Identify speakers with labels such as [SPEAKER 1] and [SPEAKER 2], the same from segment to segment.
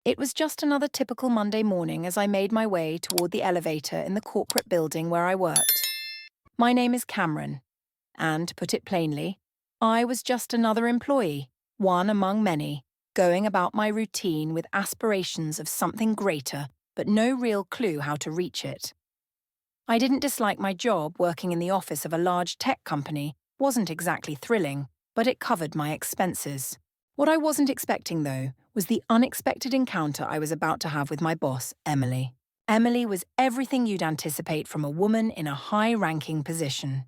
[SPEAKER 1] It was just another typical Monday morning as I made my way toward the elevator in the corporate building where I worked. My name is Cameron, and, to put it plainly, I was just another employee, one among many, going about my routine with aspirations of something greater, but no real clue how to reach it. I didn't dislike my job. Working in the office of a large tech company wasn't exactly thrilling, but it covered my expenses. What I wasn't expecting, though, was the unexpected encounter I was about to have with my boss, Emily. Emily was everything you'd anticipate from a woman in a high-ranking position.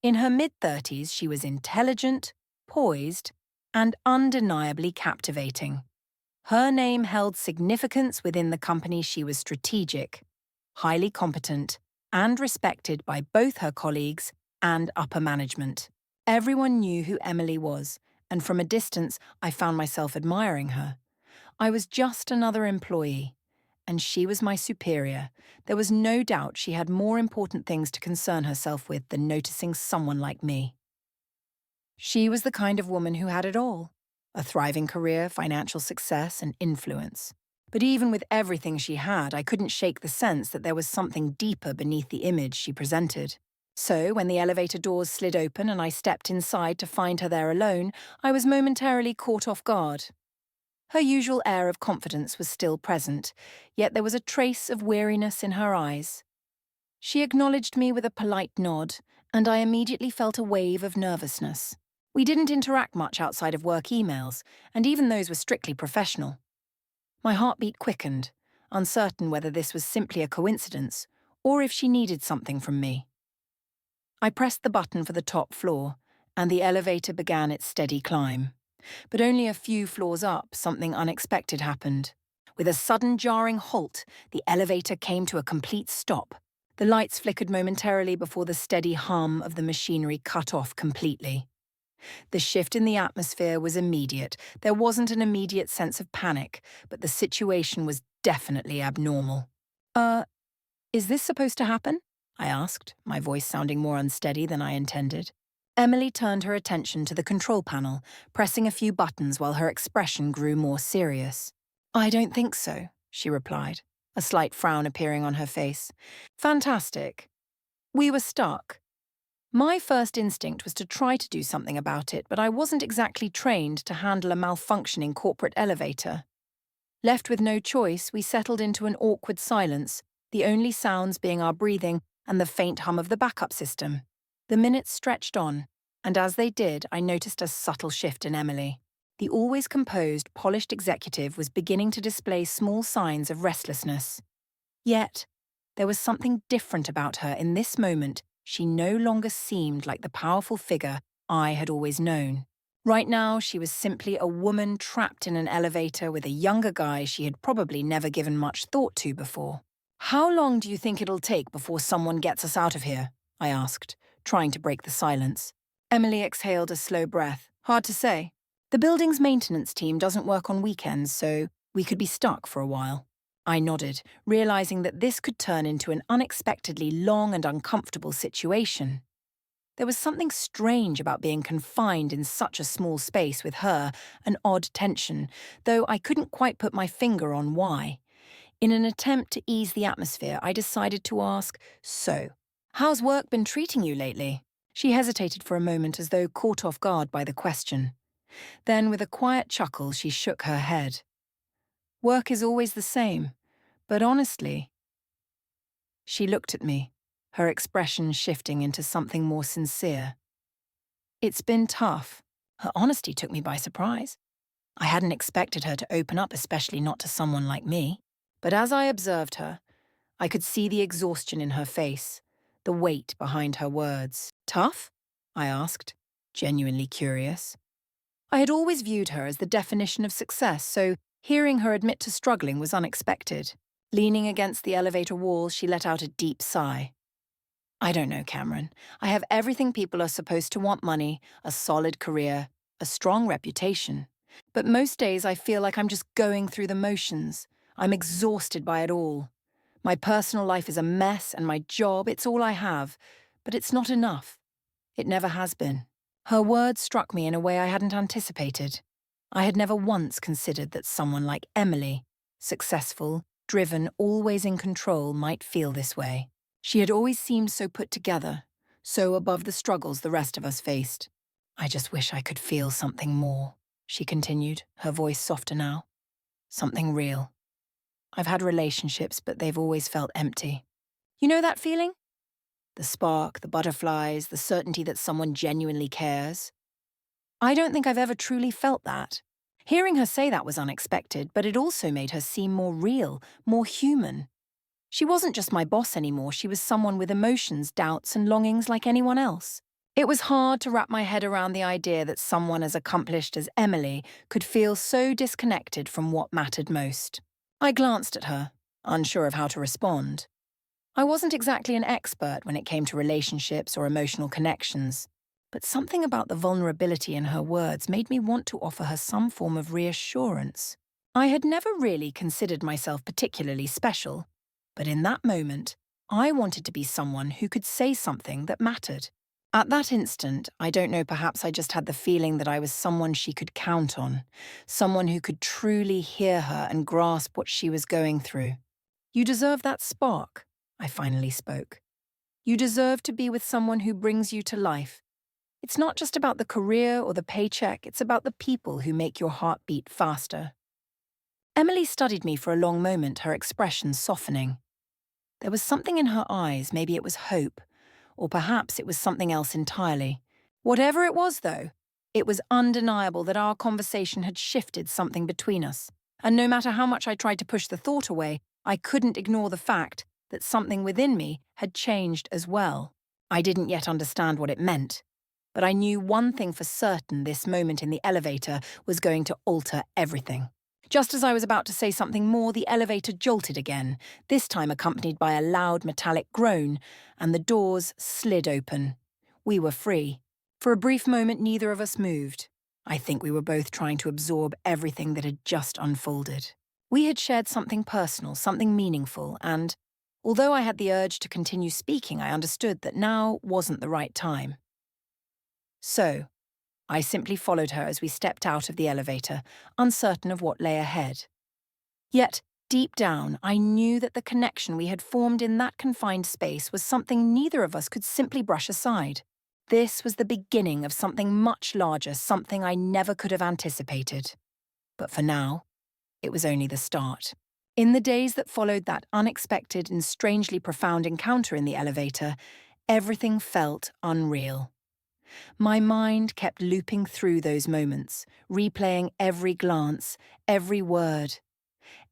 [SPEAKER 1] In her mid-30s, she was intelligent, poised, and undeniably captivating. Her name held significance within the company. She was strategic, highly competent, and respected by both her colleagues and upper management. Everyone knew who Emily was, and from a distance I found myself admiring her. I was just another employee, and she was my superior. There was no doubt she had more important things to concern herself with than noticing someone like me. She was the kind of woman who had it all: a thriving career, financial success, and influence. But even with everything she had, I couldn't shake the sense that there was something deeper beneath the image she presented. So, when the elevator doors slid open and I stepped inside to find her there alone, I was momentarily caught off guard. Her usual air of confidence was still present, yet there was a trace of weariness in her eyes. She acknowledged me with a polite nod, and I immediately felt a wave of nervousness. We didn't interact much outside of work emails, and even those were strictly professional. My heartbeat quickened, uncertain whether this was simply a coincidence or if she needed something from me. I pressed the button for the top floor, and the elevator began its steady climb. But only a few floors up, something unexpected happened. With a sudden jarring halt, the elevator came to a complete stop. The lights flickered momentarily before the steady hum of the machinery cut off completely. The shift in the atmosphere was immediate. There wasn't an immediate sense of panic, but the situation was definitely abnormal. Is this supposed to happen? I asked, my voice sounding more unsteady than I intended. Emily turned her attention to the control panel, pressing a few buttons while her expression grew more serious. I don't think so, she replied, a slight frown appearing on her face. Fantastic. We were stuck. My first instinct was to try to do something about it, but I wasn't exactly trained to handle a malfunctioning corporate elevator. Left with no choice, we settled into an awkward silence, the only sounds being our breathing and the faint hum of the backup system. The minutes stretched on, and as they did, I noticed a subtle shift in Emily. The always composed, polished executive was beginning to display small signs of restlessness. Yet, there was something different about her in this moment. She no longer seemed like the powerful figure I had always known. Right now, she was simply a woman trapped in an elevator with a younger guy she had probably never given much thought to before. How long do you think it'll take before someone gets us out of here? I asked, trying to break the silence. Emily exhaled a slow breath. Hard to say. The building's maintenance team doesn't work on weekends, so we could be stuck for a while. I nodded, realizing that this could turn into an unexpectedly long and uncomfortable situation. There was something strange about being confined in such a small space with her, an odd tension, though I couldn't quite put my finger on why. In an attempt to ease the atmosphere, I decided to ask, So, how's work been treating you lately? She hesitated for a moment as though caught off guard by the question. Then, with a quiet chuckle, she shook her head. Work is always the same, but honestly. She looked at me, her expression shifting into something more sincere. It's been tough. Her honesty took me by surprise. I hadn't expected her to open up, especially not to someone like me. But as I observed her, I could see the exhaustion in her face, the weight behind her words. Tough? I asked, genuinely curious. I had always viewed her as the definition of success, so hearing her admit to struggling was unexpected. Leaning against the elevator wall, she let out a deep sigh. I don't know, Cameron. I have everything people are supposed to want: money, a solid career, a strong reputation. But most days I feel like I'm just going through the motions. I'm exhausted by it all. My personal life is a mess, and my job, it's all I have. But it's not enough. It never has been. Her words struck me in a way I hadn't anticipated. I had never once considered that someone like Emily successful, driven, always in control, might feel this way. She had always seemed so put together, so above the struggles the rest of us faced. I just wish I could feel something more, she continued, her voice softer now. Something real. I've had relationships, but they've always felt empty. You know that feeling? The spark, the butterflies, the certainty that someone genuinely cares. I don't think I've ever truly felt that. Hearing her say that was unexpected, but it also made her seem more real, more human. She wasn't just my boss anymore, she was someone with emotions, doubts, and longings like anyone else. It was hard to wrap my head around the idea that someone as accomplished as Emily could feel so disconnected from what mattered most. I glanced at her, unsure of how to respond. I wasn't exactly an expert when it came to relationships or emotional connections, but something about the vulnerability in her words made me want to offer her some form of reassurance. I had never really considered myself particularly special, but in that moment, I wanted to be someone who could say something that mattered. At that instant, I don't know, perhaps I just had the feeling that I was someone she could count on, someone who could truly hear her and grasp what she was going through. You deserve that spark, I finally spoke. You deserve to be with someone who brings you to life. It's not just about the career or the paycheck, it's about the people who make your heart beat faster. Emily studied me for a long moment, her expression softening. There was something in her eyes, maybe it was hope, or perhaps it was something else entirely. Whatever it was, though, it was undeniable that our conversation had shifted something between us, and no matter how much I tried to push the thought away, I couldn't ignore the fact that something within me had changed as well. I didn't yet understand what it meant, but I knew one thing for certain: this moment in the elevator was going to alter everything. Just as I was about to say something more, the elevator jolted again, this time accompanied by a loud metallic groan, and the doors slid open. We were free. For a brief moment, neither of us moved. I think we were both trying to absorb everything that had just unfolded. We had shared something personal, something meaningful, and although I had the urge to continue speaking, I understood that now wasn't the right time. So, I simply followed her as we stepped out of the elevator, uncertain of what lay ahead. Yet, deep down, I knew that the connection we had formed in that confined space was something neither of us could simply brush aside. This was the beginning of something much larger, something I never could have anticipated. But for now, it was only the start. In the days that followed that unexpected and strangely profound encounter in the elevator, everything felt unreal. My mind kept looping through those moments, replaying every glance, every word.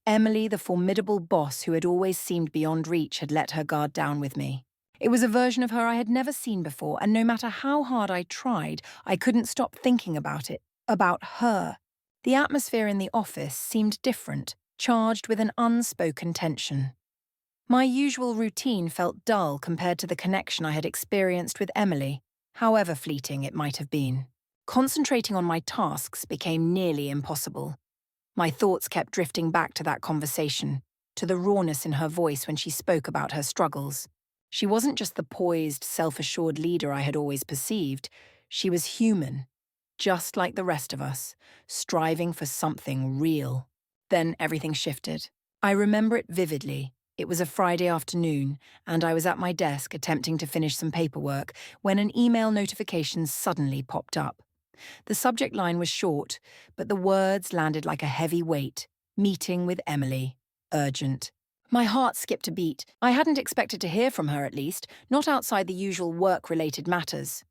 [SPEAKER 1] Emily, the formidable boss who had always seemed beyond reach, had let her guard down with me. It was a version of her I had never seen before, and no matter how hard I tried, I couldn't stop thinking about it, about her. The atmosphere in the office seemed different, charged with an unspoken tension. My usual routine felt dull compared to the connection I had experienced with Emily, however fleeting it might have been. Concentrating on my tasks became nearly impossible. My thoughts kept drifting back to that conversation, to the rawness in her voice when she spoke about her struggles. She wasn't just the poised, self-assured leader I had always perceived. She was human, just like the rest of us, striving for something real. Then everything shifted. I remember it vividly. It was a Friday afternoon, and I was at my desk attempting to finish some paperwork when an email notification suddenly popped up. The subject line was short, but the words landed like a heavy weight. Meeting with Emily. Urgent. My heart skipped a beat. I hadn't expected to hear from her, at least, not outside the usual work-related matters.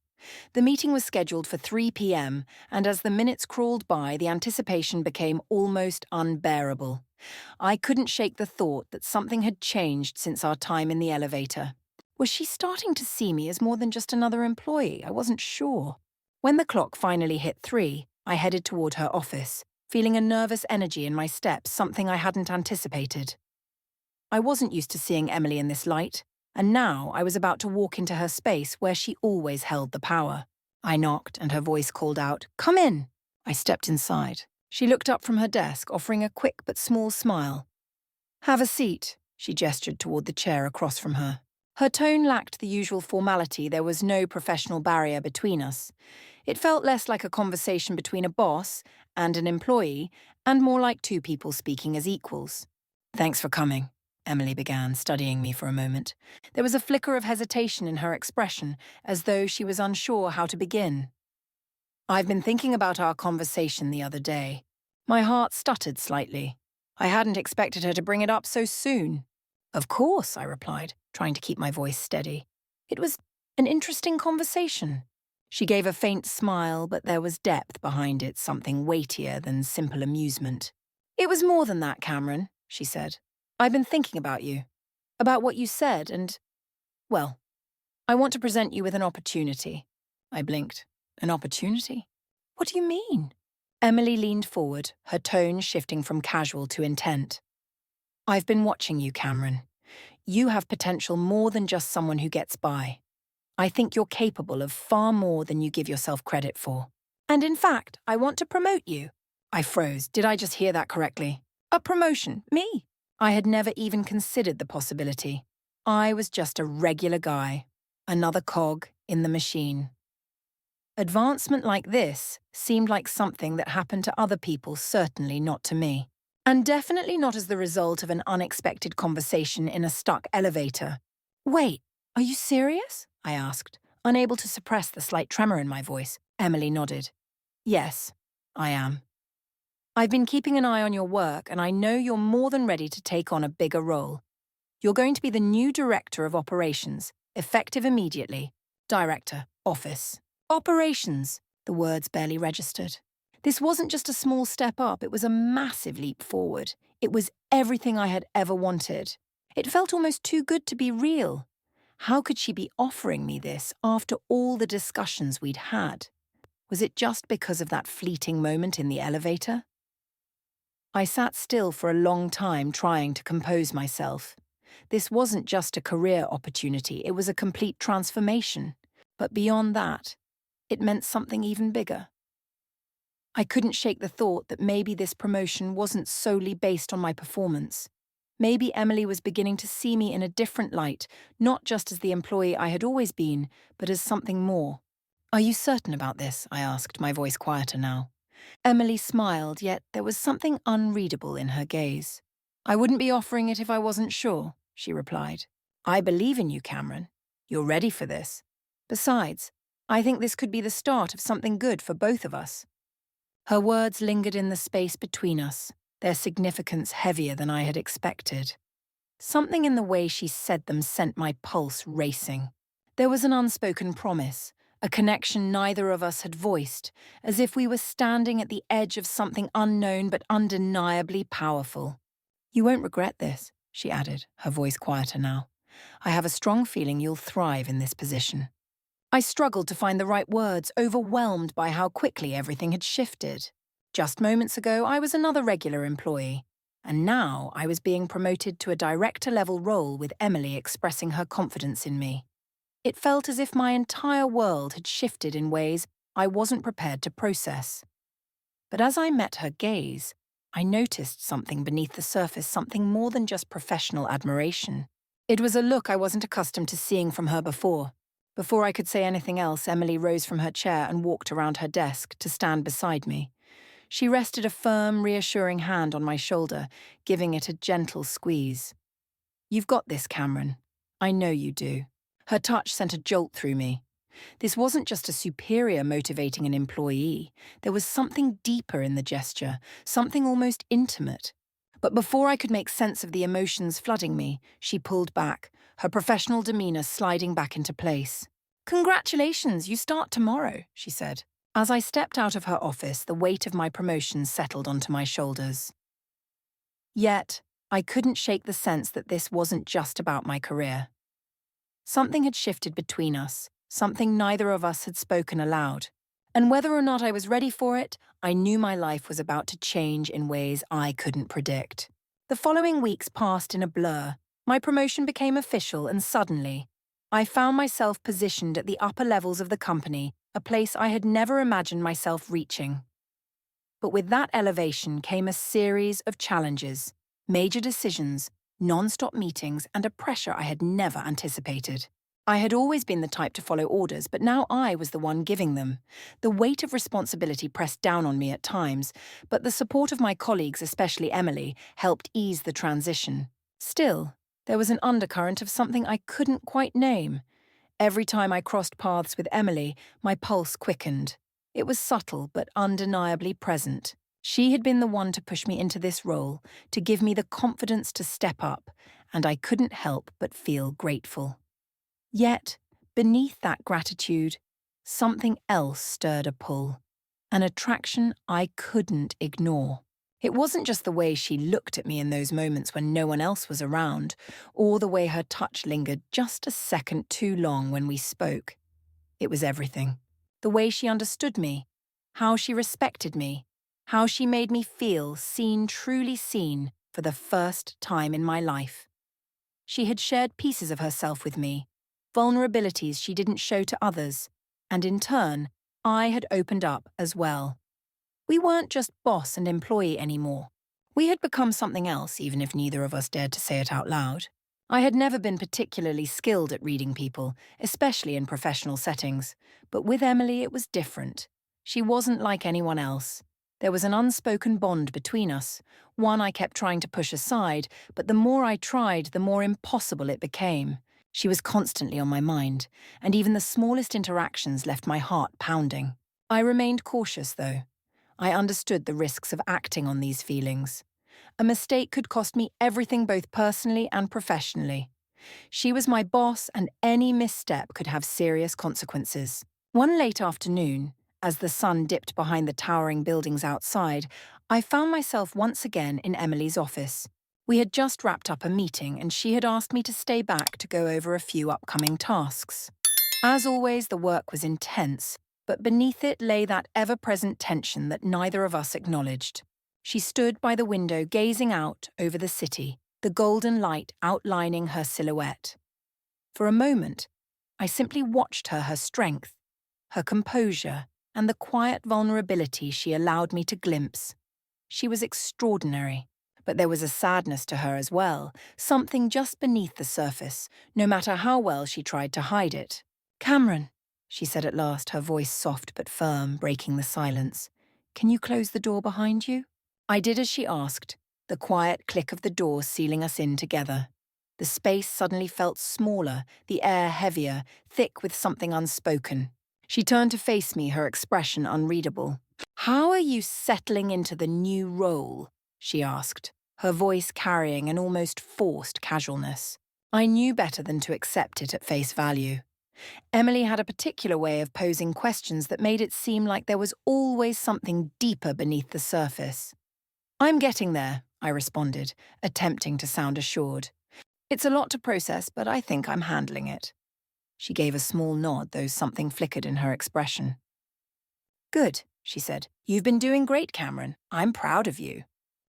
[SPEAKER 1] The meeting was scheduled for 3 p.m., and as the minutes crawled by, the anticipation became almost unbearable. I couldn't shake the thought that something had changed since our time in the elevator. Was she starting to see me as more than just another employee? I wasn't sure. When the clock finally hit 3, I headed toward her office, feeling a nervous energy in my steps, something I hadn't anticipated. I wasn't used to seeing Emily in this light, and now I was about to walk into her space where she always held the power. I knocked, and her voice called out, "Come in!" I stepped inside. She looked up from her desk, offering a quick but small smile. "Have a seat," she gestured toward the chair across from her. Her tone lacked the usual formality. There was no professional barrier between us. It felt less like a conversation between a boss and an employee, and more like two people speaking as equals. Thanks for coming, Emily began, studying me for a moment. There was a flicker of hesitation in her expression, as though she was unsure how to begin. I've been thinking about our conversation the other day. My heart stuttered slightly. I hadn't expected her to bring it up so soon. Of course, I replied, trying to keep my voice steady. It was an interesting conversation. She gave a faint smile, but there was depth behind it, something weightier than simple amusement. It was more than that, Cameron, she said. I've been thinking about you, about what you said, and, well, I want to present you with an opportunity. I blinked. An opportunity? What do you mean? Emily leaned forward, her tone shifting from casual to intent. I've been watching you, Cameron. You have potential more than just someone who gets by. I think you're capable of far more than you give yourself credit for. And in fact, I want to promote you. I froze. Did I just hear that correctly? A promotion? Me? I had never even considered the possibility. I was just a regular guy, another cog in the machine. Advancement like this seemed like something that happened to other people, certainly not to me. And definitely not as the result of an unexpected conversation in a stuck elevator. Wait, are you serious? I asked, unable to suppress the slight tremor in my voice. Emily nodded. Yes, I am. I've been keeping an eye on your work, and I know you're more than ready to take on a bigger role. You're going to be the new Director of Operations, effective immediately. Director, Office. Operations, the words barely registered. This wasn't just a small step up, it was a massive leap forward. It was everything I had ever wanted. It felt almost too good to be real. How could she be offering me this after all the discussions we'd had? Was it just because of that fleeting moment in the elevator? I sat still for a long time trying to compose myself. This wasn't just a career opportunity, it was a complete transformation. But beyond that, it meant something even bigger. I couldn't shake the thought that maybe this promotion wasn't solely based on my performance. Maybe Emily was beginning to see me in a different light, not just as the employee I had always been, but as something more. Are you certain about this? I asked, my voice quieter now. Emily smiled, yet there was something unreadable in her gaze. I wouldn't be offering it if I wasn't sure, she replied. I believe in you, Cameron. You're ready for this. Besides, I think this could be the start of something good for both of us. Her words lingered in the space between us, their significance heavier than I had expected. Something in the way she said them sent my pulse racing. There was an unspoken promise, a connection neither of us had voiced, as if we were standing at the edge of something unknown but undeniably powerful. You won't regret this, she added, her voice quieter now. I have a strong feeling you'll thrive in this position. I struggled to find the right words, overwhelmed by how quickly everything had shifted. Just moments ago, I was another regular employee, and now I was being promoted to a director-level role with Emily expressing her confidence in me. It felt as if my entire world had shifted in ways I wasn't prepared to process. But as I met her gaze, I noticed something beneath the surface, something more than just professional admiration. It was a look I wasn't accustomed to seeing from her before. Before I could say anything else, Emily rose from her chair and walked around her desk to stand beside me. She rested a firm, reassuring hand on my shoulder, giving it a gentle squeeze. You've got this, Cameron. I know you do. Her touch sent a jolt through me. This wasn't just a superior motivating an employee. There was something deeper in the gesture, something almost intimate. But before I could make sense of the emotions flooding me, she pulled back, her professional demeanor sliding back into place. Congratulations, you start tomorrow, she said. As I stepped out of her office, the weight of my promotion settled onto my shoulders. Yet, I couldn't shake the sense that this wasn't just about my career. Something had shifted between us, something neither of us had spoken aloud. And whether or not I was ready for it, I knew my life was about to change in ways I couldn't predict. The following weeks passed in a blur. My promotion became official, and suddenly, I found myself positioned at the upper levels of the company, a place I had never imagined myself reaching. But with that elevation came a series of challenges, major decisions, non-stop meetings, and a pressure I had never anticipated. I had always been the type to follow orders, but now I was the one giving them. The weight of responsibility pressed down on me at times, but the support of my colleagues, especially Emily, helped ease the transition. Still, there was an undercurrent of something I couldn't quite name. Every time I crossed paths with Emily, my pulse quickened. It was subtle but undeniably present. She had been the one to push me into this role, to give me the confidence to step up, and I couldn't help but feel grateful. Yet, beneath that gratitude, something else stirred a pull, an attraction I couldn't ignore. It wasn't just the way she looked at me in those moments when no one else was around, or the way her touch lingered just a second too long when we spoke. It was everything. The way she understood me, how she respected me, how she made me feel seen, truly seen, for the first time in my life. She had shared pieces of herself with me, vulnerabilities she didn't show to others, and in turn, I had opened up as well. We weren't just boss and employee anymore. We had become something else, even if neither of us dared to say it out loud. I had never been particularly skilled at reading people, especially in professional settings, but with Emily it was different. She wasn't like anyone else. There was an unspoken bond between us, one I kept trying to push aside, but the more I tried, the more impossible it became. She was constantly on my mind, and even the smallest interactions left my heart pounding. I remained cautious, though. I understood the risks of acting on these feelings. A mistake could cost me everything both personally and professionally. She was my boss, and any misstep could have serious consequences. One late afternoon, as the sun dipped behind the towering buildings outside, I found myself once again in Emily's office. We had just wrapped up a meeting, and she had asked me to stay back to go over a few upcoming tasks. As always, the work was intense, but beneath it lay that ever-present tension that neither of us acknowledged. She stood by the window gazing out over the city, the golden light outlining her silhouette. For a moment, I simply watched her strength, her composure, and the quiet vulnerability she allowed me to glimpse. She was extraordinary, but there was a sadness to her as well, something just beneath the surface, no matter how well she tried to hide it. "Cameron," she said at last, her voice soft but firm, breaking the silence. "Can you close the door behind you?" I did as she asked, the quiet click of the door sealing us in together. The space suddenly felt smaller, the air heavier, thick with something unspoken. She turned to face me, her expression unreadable. "How are you settling into the new role?" she asked, her voice carrying an almost forced casualness. I knew better than to accept it at face value. Emily had a particular way of posing questions that made it seem like there was always something deeper beneath the surface. "I'm getting there," I responded, attempting to sound assured. "It's a lot to process, but I think I'm handling it." She gave a small nod, though something flickered in her expression. "Good," she said. "You've been doing great, Cameron. I'm proud of you."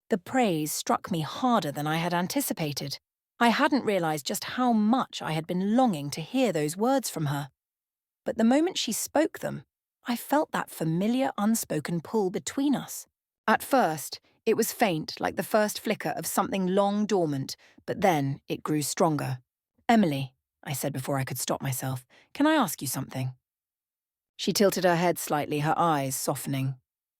[SPEAKER 1] The praise struck me harder than I had anticipated. I hadn't realized just how much I had been longing to hear those words from her. But the moment she spoke them, I felt that familiar unspoken pull between us. At first, it was faint, like the first flicker of something long dormant, but then it grew stronger. "Emily," I said before I could stop myself, "can I ask you something?" She tilted her head slightly, her eyes softening.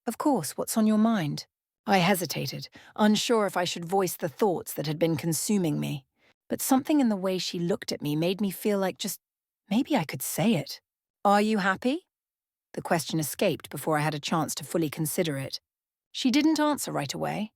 [SPEAKER 1] "Of course, what's on your mind?" I hesitated, unsure if I should voice the thoughts that had been consuming me. But something in the way she looked at me made me feel like just maybe I could say it. "Are you happy?" The question escaped before I had a chance to fully consider it. She didn't answer right away.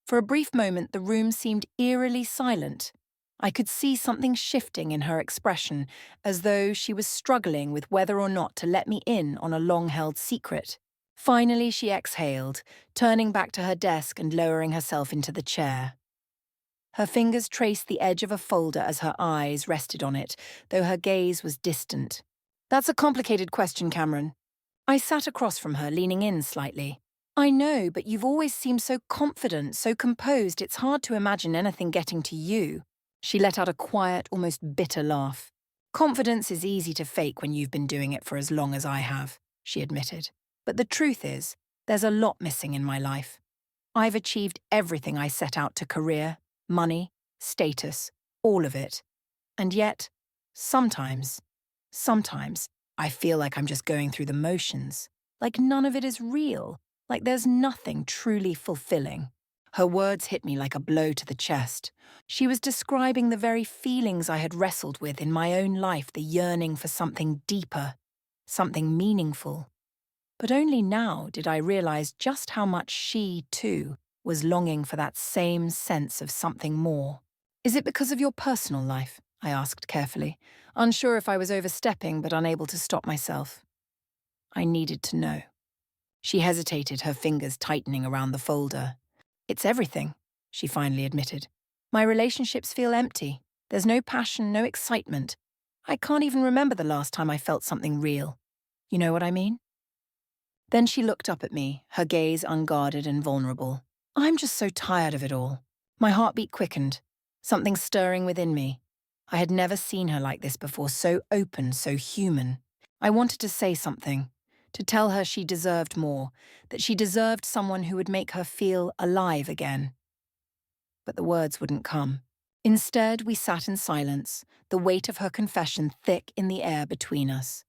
[SPEAKER 1] For a brief moment, the room seemed eerily silent. I could see something shifting in her expression, as though she was struggling with whether or not to let me in on a long-held secret. Finally, she exhaled, turning back to her desk and lowering herself into the chair. Her fingers traced the edge of a folder as her eyes rested on it, though her gaze was distant. "That's a complicated question, Cameron." I sat across from her, leaning in slightly. "I know, but you've always seemed so confident, so composed, it's hard to imagine anything getting to you." She let out a quiet, almost bitter laugh. "Confidence is easy to fake when you've been doing it for as long as I have," she admitted. "But the truth is, there's a lot missing in my life. I've achieved everything I set out to: career, money, status, all of it. And yet, Sometimes, sometimes, I feel like I'm just going through the motions, like none of it is real, like there's nothing truly fulfilling. Her words hit me like a blow to the chest. She was describing the very feelings I had wrestled with in my own life, the yearning for something deeper, something meaningful. But only now did I realize just how much she, too, was longing for that same sense of something more. Is it because of your personal life? I asked carefully, unsure if I was overstepping but unable to stop myself. I needed to know. She hesitated, her fingers tightening around the folder. It's everything, she finally admitted. My relationships feel empty. There's no passion, no excitement. I can't even remember the last time I felt something real. You know what I mean? Then she looked up at me, her gaze unguarded and vulnerable. I'm just so tired of it all. My heartbeat quickened, something stirring within me. I had never seen her like this before, so open, so human. I wanted to say something, to tell her she deserved more, that she deserved someone who would make her feel alive again. But the words wouldn't come. Instead, we sat in silence, the weight of her confession thick in the air between us.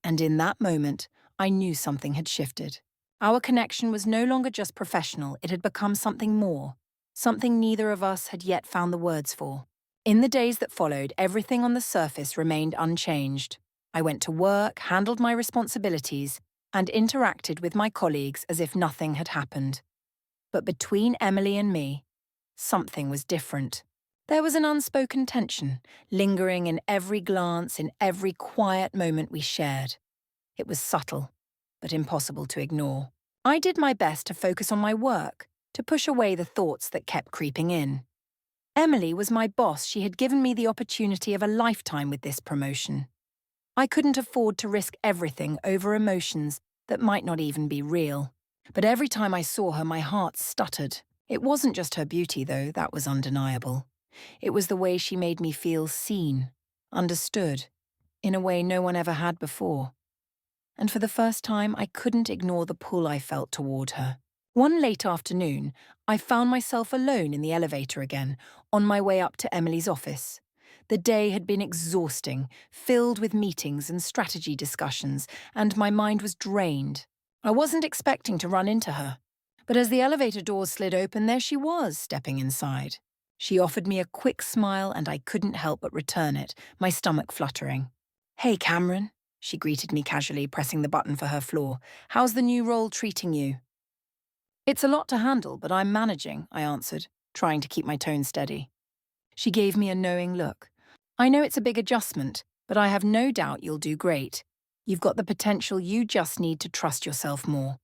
[SPEAKER 1] And in that moment, I knew something had shifted. Our connection was no longer just professional, it had become something more, something neither of us had yet found the words for. In the days that followed, everything on the surface remained unchanged. I went to work, handled my responsibilities, and interacted with my colleagues as if nothing had happened. But between Emily and me, something was different. There was an unspoken tension, lingering in every glance, in every quiet moment we shared. It was subtle, but impossible to ignore. I did my best to focus on my work, to push away the thoughts that kept creeping in. Emily was my boss. She had given me the opportunity of a lifetime with this promotion. I couldn't afford to risk everything over emotions that might not even be real. But every time I saw her, my heart stuttered. It wasn't just her beauty, though, that was undeniable. It was the way she made me feel seen, understood, in a way no one ever had before. And for the first time, I couldn't ignore the pull I felt toward her. One late afternoon, I found myself alone in the elevator again, on my way up to Emily's office. The day had been exhausting, filled with meetings and strategy discussions, and my mind was drained. I wasn't expecting to run into her. But as the elevator doors slid open, there she was, stepping inside. She offered me a quick smile, and I couldn't help but return it, my stomach fluttering. "Hey, Cameron," she greeted me casually, pressing the button for her floor. "How's the new role treating you?" "It's a lot to handle, but I'm managing," I answered, trying to keep my tone steady. She gave me a knowing look. "I know it's a big adjustment, but I have no doubt you'll do great. You've got the potential, you just need to trust yourself more."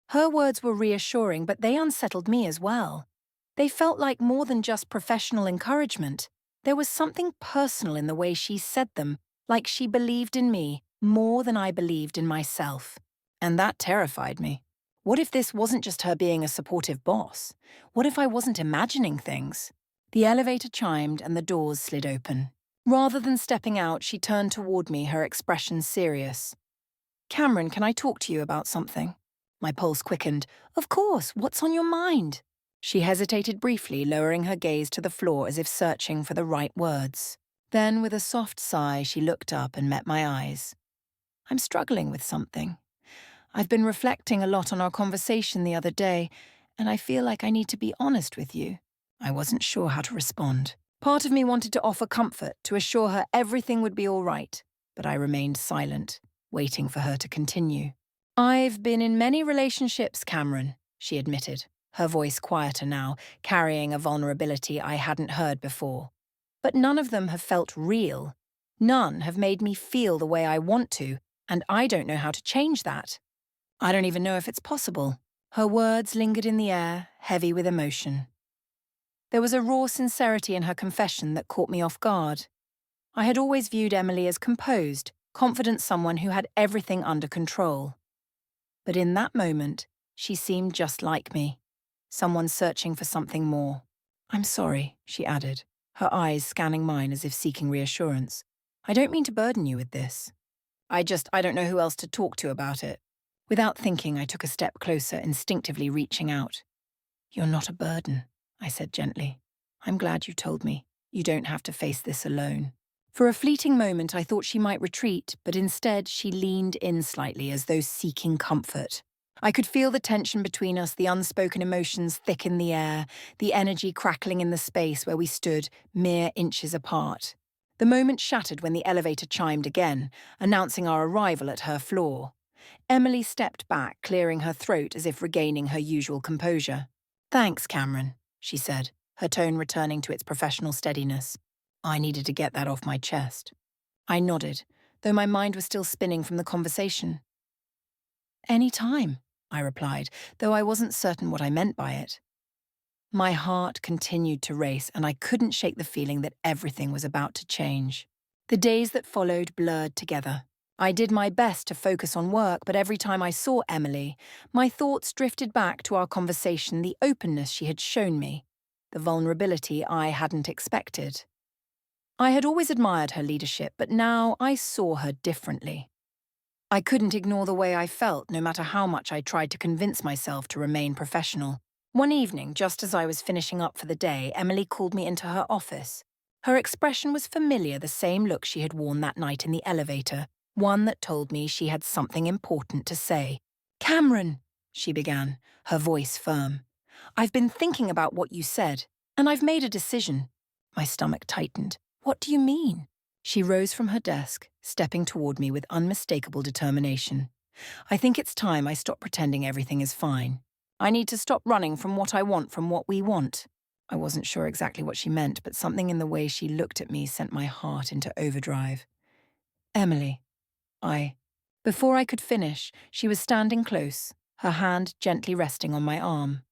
[SPEAKER 1] Her words were reassuring, but they unsettled me as well. They felt like more than just professional encouragement. There was something personal in the way she said them, like she believed in me more than I believed in myself. And that terrified me. What if this wasn't just her being a supportive boss? What if I wasn't imagining things? The elevator chimed and the doors slid open. Rather than stepping out, she turned toward me, her expression serious. "Cameron, can I talk to you about something?" My pulse quickened. "Of course, what's on your mind?" She hesitated briefly, lowering her gaze to the floor as if searching for the right words. Then, with a soft sigh, she looked up and met my eyes. "I'm struggling with something. I've been reflecting a lot on our conversation the other day, and I feel like I need to be honest with you." I wasn't sure how to respond. Part of me wanted to offer comfort, to assure her everything would be all right, but I remained silent, waiting for her to continue. "I've been in many relationships, Cameron," she admitted, her voice quieter now, carrying a vulnerability I hadn't heard before. "But none of them have felt real. None have made me feel the way I want to, and I don't know how to change that. I don't even know if it's possible." Her words lingered in the air, heavy with emotion. There was a raw sincerity in her confession that caught me off guard. I had always viewed Emily as composed, confident someone who had everything under control. But in that moment, she seemed just like me, someone searching for something more. "I'm sorry," she added, her eyes scanning mine as if seeking reassurance. "I don't mean to burden you with this. I don't know who else to talk to about it." Without thinking, I took a step closer, instinctively reaching out. "You're not a burden," I said gently. "I'm glad you told me. You don't have to face this alone." For a fleeting moment, I thought she might retreat, but instead she leaned in slightly as though seeking comfort. I could feel the tension between us, the unspoken emotions thick in the air, the energy crackling in the space where we stood, mere inches apart. The moment shattered when the elevator chimed again, announcing our arrival at her floor. Emily stepped back, clearing her throat as if regaining her usual composure. "Thanks, Cameron," she said, her tone returning to its professional steadiness. I needed to get that off my chest. I nodded, though my mind was still spinning from the conversation. "Any time," I replied, though I wasn't certain what I meant by it. My heart continued to race, and I couldn't shake the feeling that everything was about to change. The days that followed blurred together. I did my best to focus on work, but every time I saw Emily, my thoughts drifted back to our conversation, the openness she had shown me, the vulnerability I hadn't expected. I had always admired her leadership, but now I saw her differently. I couldn't ignore the way I felt, no matter how much I tried to convince myself to remain professional. One evening, just as I was finishing up for the day, Emily called me into her office. Her expression was familiar, the same look she had worn that night in the elevator, one that told me she had something important to say. "Cameron," she began, her voice firm. "I've been thinking about what you said, and I've made a decision." My stomach tightened. "What do you mean?" She rose from her desk, stepping toward me with unmistakable determination. "I think it's time I stop pretending everything is fine. I need to stop running from what I want from what we want." I wasn't sure exactly what she meant, but something in the way she looked at me sent my heart into overdrive. "Emily, I..." Before I could finish, she was standing close, her hand gently resting on my arm.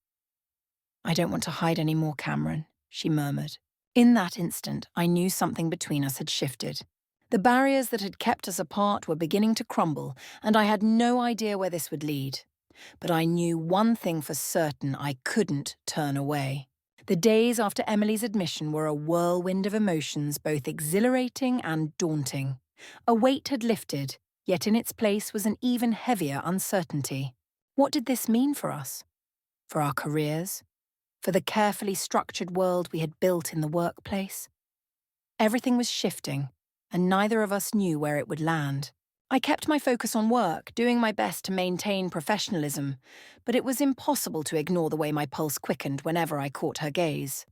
[SPEAKER 1] "I don't want to hide any more, Cameron," she murmured. In that instant, I knew something between us had shifted. The barriers that had kept us apart were beginning to crumble, and I had no idea where this would lead. But I knew one thing for certain: I couldn't turn away. The days after Emily's admission were a whirlwind of emotions, both exhilarating and daunting. A weight had lifted, yet in its place was an even heavier uncertainty. What did this mean for us? For our careers? For the carefully structured world we had built in the workplace? Everything was shifting, and neither of us knew where it would land. I kept my focus on work, doing my best to maintain professionalism, but it was impossible to ignore the way my pulse quickened whenever I caught her gaze.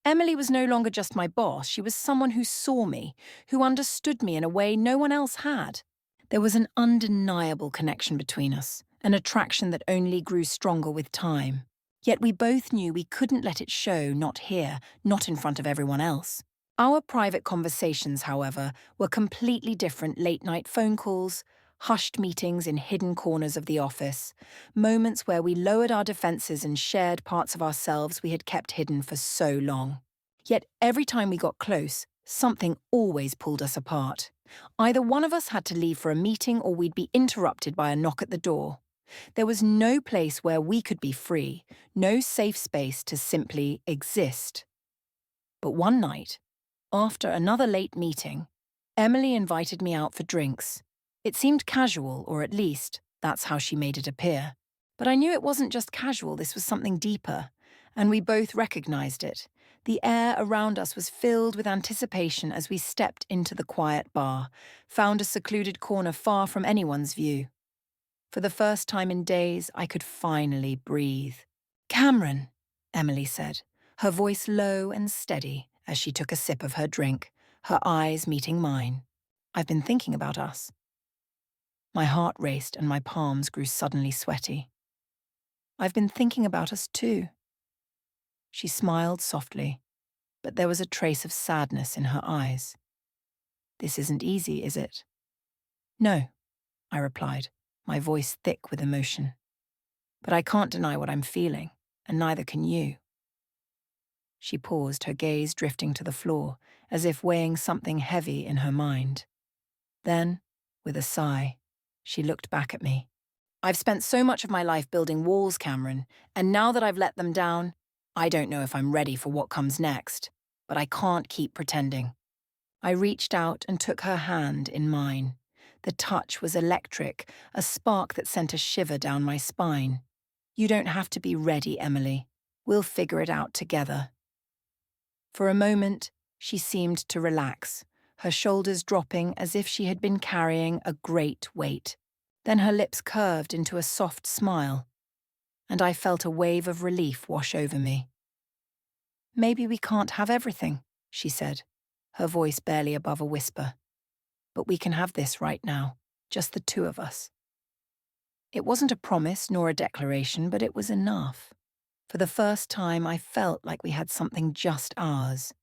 [SPEAKER 1] Emily was no longer just my boss, she was someone who saw me, who understood me in a way no one else had. There was an undeniable connection between us, an attraction that only grew stronger with time. Yet we both knew we couldn't let it show, not here, not in front of everyone else. Our private conversations, however, were completely different: late-night phone calls, hushed meetings in hidden corners of the office, moments where we lowered our defenses and shared parts of ourselves we had kept hidden for so long. Yet every time we got close, something always pulled us apart. Either one of us had to leave for a meeting or we'd be interrupted by a knock at the door. There was no place where we could be free, no safe space to simply exist. But one night, after another late meeting, Emily invited me out for drinks. It seemed casual, or at least, that's how she made it appear. But I knew it wasn't just casual, this was something deeper, and we both recognized it. The air around us was filled with anticipation as we stepped into the quiet bar, found a secluded corner far from anyone's view. For the first time in days, I could finally breathe. "Cameron," Emily said, her voice low and steady as she took a sip of her drink, her eyes meeting mine. "I've been thinking about us." My heart raced and my palms grew suddenly sweaty. "I've been thinking about us too." She smiled softly, but there was a trace of sadness in her eyes. "This isn't easy, is it?" "No," I replied, my voice thick with emotion. "But I can't deny what I'm feeling, and neither can you." She paused, her gaze drifting to the floor, as if weighing something heavy in her mind. Then, with a sigh, she looked back at me. "I've spent so much of my life building walls, Cameron, and now that I've let them down, I don't know if I'm ready for what comes next, but I can't keep pretending." I reached out and took her hand in mine. The touch was electric, a spark that sent a shiver down my spine. "You don't have to be ready, Emily. We'll figure it out together." For a moment, she seemed to relax, her shoulders dropping as if she had been carrying a great weight. Then her lips curved into a soft smile, and I felt a wave of relief wash over me. "Maybe we can't have everything," she said, her voice barely above a whisper. "But we can have this right now, just the two of us." It wasn't a promise nor a declaration, but it was enough. For the first time, I felt like we had something just ours,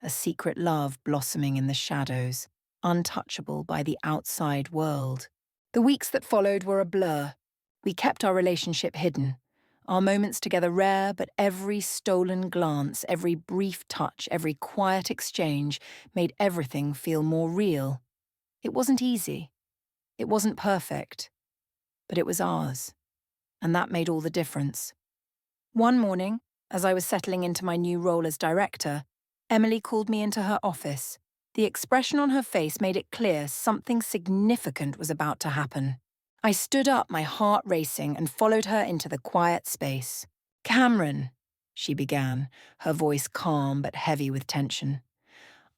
[SPEAKER 1] a secret love blossoming in the shadows, untouchable by the outside world. The weeks that followed were a blur. We kept our relationship hidden, our moments together rare, but every stolen glance, every brief touch, every quiet exchange made everything feel more real. It wasn't easy. It wasn't perfect. But it was ours. And that made all the difference. One morning, as I was settling into my new role as director, Emily called me into her office. The expression on her face made it clear something significant was about to happen. I stood up, my heart racing, and followed her into the quiet space. "Cameron," she began, her voice calm but heavy with tension.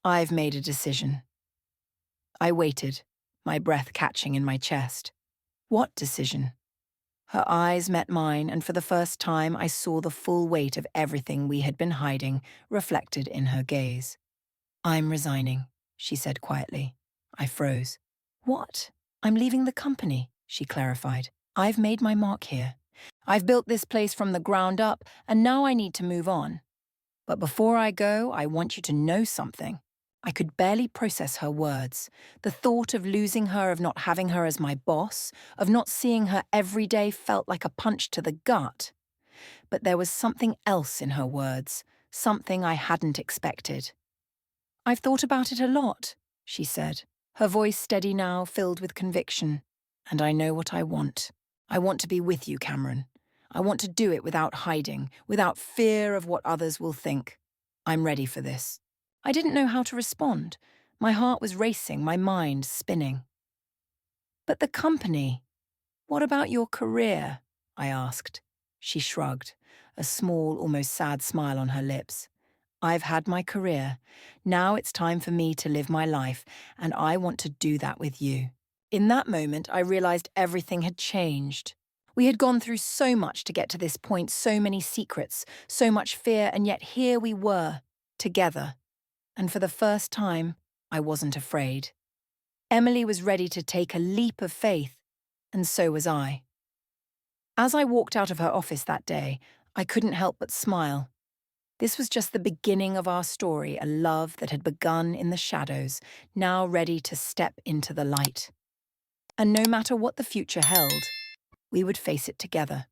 [SPEAKER 1] "I've made a decision." I waited, my breath catching in my chest. What decision? Her eyes met mine, and for the first time I saw the full weight of everything we had been hiding reflected in her gaze. "I'm resigning," she said quietly. I froze. "What?" "I'm leaving the company," she clarified. "I've made my mark here. I've built this place from the ground up, and now I need to move on. But before I go, I want you to know something." I could barely process her words. The thought of losing her, of not having her as my boss, of not seeing her every day felt like a punch to the gut. But there was something else in her words, something I hadn't expected. "I've thought about it a lot," she said, her voice steady now, filled with conviction. "And I know what I want. I want to be with you, Cameron. I want to do it without hiding, without fear of what others will think. I'm ready for this." I didn't know how to respond. My heart was racing, my mind spinning. "But the company, what about your career?" I asked. She shrugged, a small, almost sad smile on her lips. "I've had my career. Now it's time for me to live my life, and I want to do that with you." In that moment, I realized everything had changed. We had gone through so much to get to this point, so many secrets, so much fear, and yet here we were, together. And for the first time, I wasn't afraid. Emily was ready to take a leap of faith, and so was I. As I walked out of her office that day, I couldn't help but smile. This was just the beginning of our story, a love that had begun in the shadows, now ready to step into the light. And no matter what the future held, we would face it together.